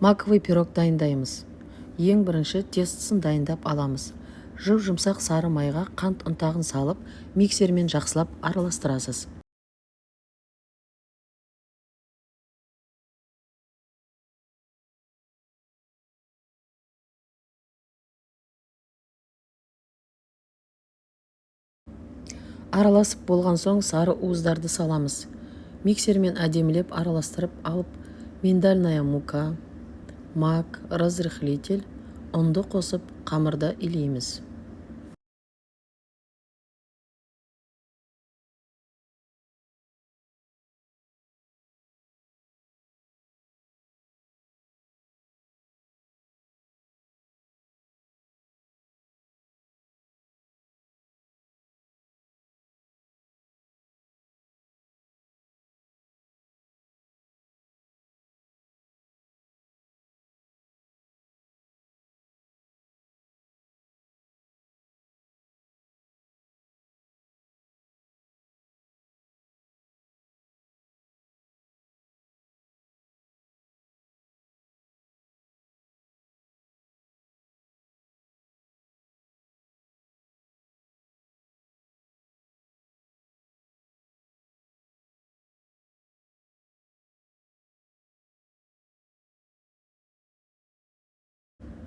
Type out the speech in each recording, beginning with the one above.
Маковый пирог дайындаймыз. Ең бірінші тестісін дайындап аламыз. Жып-жұмсақ сары майға қант ұнтағын салып, миксермен жақсылап араластырасыз. Араласып болған соң сары уыздарды саламыз. Миксермен әдемілеп араластырып алып, миндальная мука, мак, разрыхлитель, ұнды қосып, қамырда илейміз.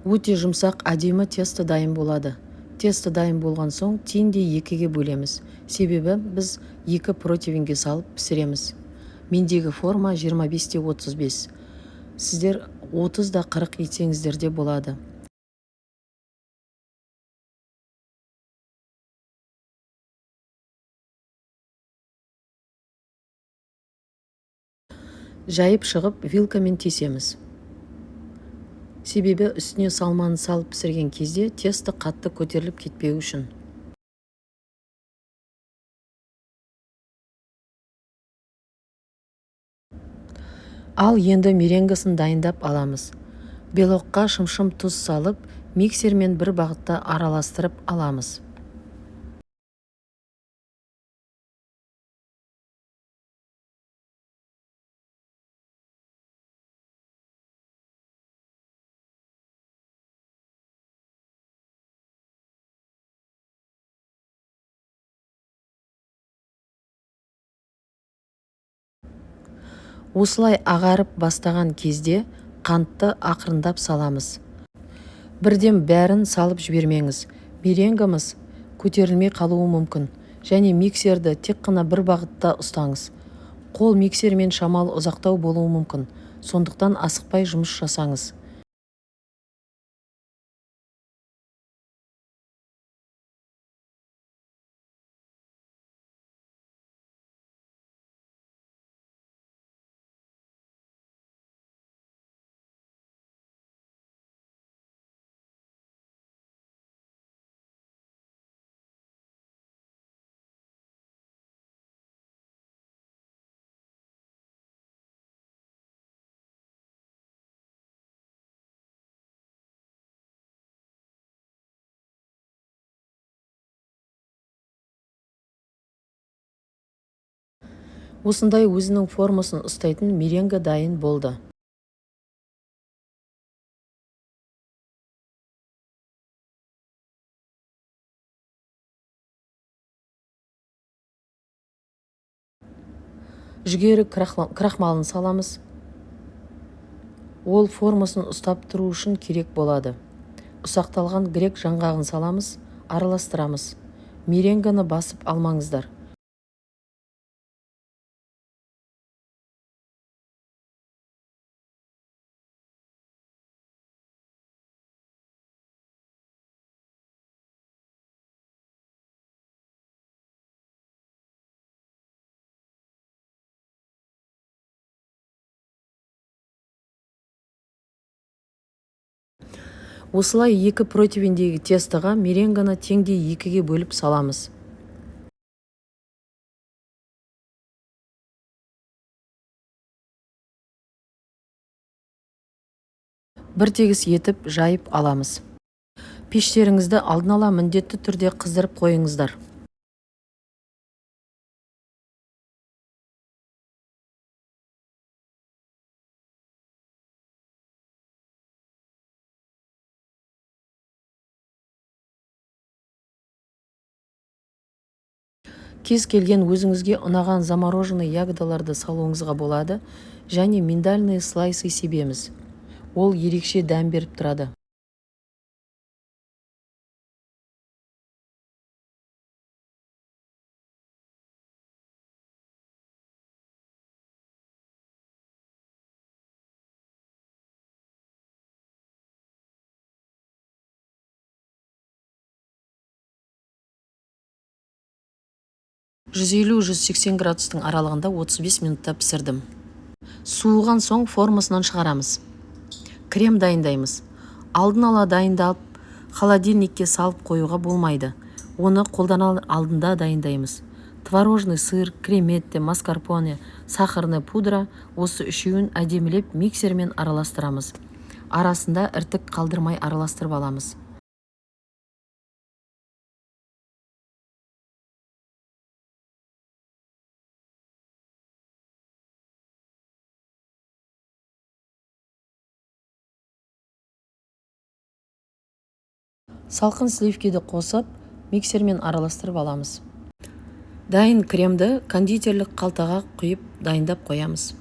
Өте жұмсақ әдемі тесто дайын болады. Тесто дайын болған соң теңдей екіге бөлеміз. Себебі біз 2 противенге салып пісіреміз. Мендегі форма 25-35. Сіздер 30-40 етсеңіздер де болады. Жайып шығып вилкамен тесеміз. Себебі үстіне салманы салып пісірген кезде тесто қатты көтеріліп кетпеу үшін. Ал енді меренгісін дайындап аламыз. Белокқа шымшым тұз салып, миксермен бір бағытта араластырып аламыз. Осылай ағарып бастаған кезде қантты ақырындап саламыз. Бірден бәрін салып жібермеңіз. Меренгамыз көтерілмей қалуы мүмкін. Және миксерді тек қана бір бағытта ұстаңыз. Қол миксермен шамалы ұзақтау болуы мүмкін. Сондықтан асықпай жұмыс жасаңыз. Осындай өзінің формасын ұстайтын меренга дайын болды. Жүгері крахмалын саламыз. Ол формасын ұстап тұру үшін керек болады. Ұсақталған грек жаңғағын саламыз, араластырамыз. Меренганы басып алмаңыздар. Осылай 2 противендегі тестоға меренганы теңдей 2-ге бөліп саламыз. Бір тегіс етіп жайып аламыз. Пештеріңізді алдын ала міндетті түрде қыздырып қойыңыздар. Кез келген өзіңізге ұнаған замороженный ягодаларды салуыңызға болады, және миндальный слайсы себеміз. Ол ерекше дәм беріп тұрады. Жүз 50-180 градустың аралығында 35 минутта пісірдім. Суыған соң формасынан шығарамыз. Крем дайындаймыз. Алдын ала дайындалып, холодильникке салып қоюға болмайды. Оны қолданар алдында дайындаймыз. Творожный сыр, креметте, маскарпоне, сахарный пудра, осы үшеуін әдемілеп миксермен араластырамыз. Арасында іртік қалдырмай араластырып аламыз. Салқын сливкиді қосып, миксермен араластырып аламыз. Дайын кремді кондитерлік қалтаға құйып дайындап қоямыз.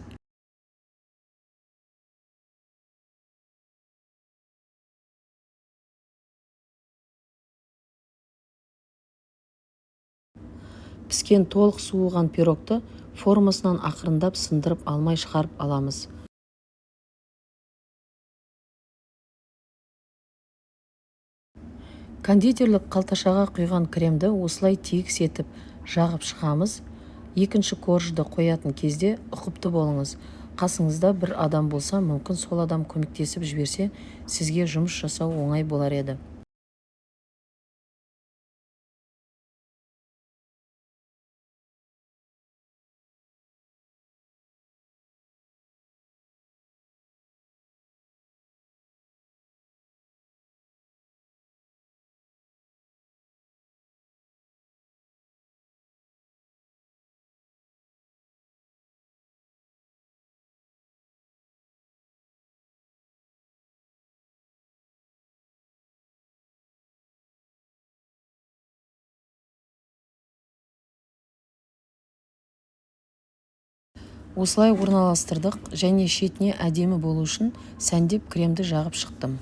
Піскен толық суыған пирогты формасынан ақырындап сындырып алмай шығарып аламыз. Кондитерлік қалташаға құйған кремді осылай тегіс етіп жағып шығамыз. Екінші коржды қоятын кезде ұқыпты болыңыз. Қасыңызда бір адам болса, мүмкін сол адам көмектесіп жіберсе, сізге жұмыс жасау оңай болар еді. Осылай орналастырдық, және шетіне әдемі болу үшін сәндеп кремді жағып шықтым.